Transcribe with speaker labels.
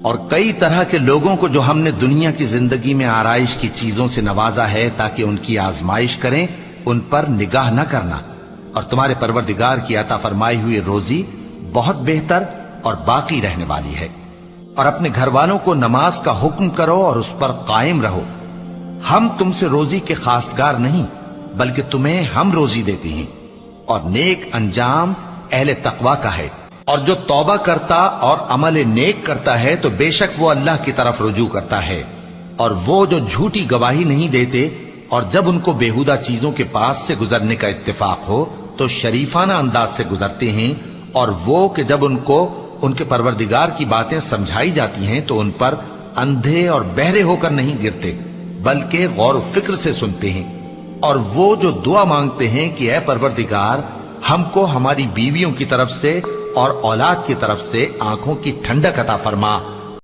Speaker 1: اور کئی طرح کے لوگوں کو جو ہم نے دنیا کی زندگی میں آرائش کی چیزوں سے نوازا ہے تاکہ ان کی آزمائش کریں، ان پر نگاہ نہ کرنا، اور تمہارے پروردگار کی عطا فرمائی ہوئی روزی بہت بہتر اور باقی رہنے والی ہے۔ اور اپنے گھر والوں کو نماز کا حکم کرو اور اس پر قائم رہو۔ ہم تم سے روزی کے خواستگار نہیں، بلکہ تمہیں ہم روزی دیتے ہیں، اور نیک انجام اہل تقوی کا ہے۔ اور جو توبہ کرتا اور عمل نیک کرتا ہے تو بے شک وہ اللہ کی طرف رجوع کرتا ہے۔ اور وہ جو جھوٹی گواہی نہیں دیتے اور جب ان کو بیہودہ چیزوں کے پاس سے گزرنے کا اتفاق ہو تو شریفانہ انداز سے گزرتے ہیں، اور وہ کہ جب ان کو ان کے پروردگار کی باتیں سمجھائی جاتی ہیں تو ان پر اندھے اور بہرے ہو کر نہیں گرتے بلکہ غور و فکر سے سنتے ہیں۔ اور وہ جو دعا مانگتے ہیں کہ اے پروردگار ہم کو ہماری بیویوں کی طرف سے اور اولاد کی طرف سے آنکھوں کی ٹھنڈک عطا فرما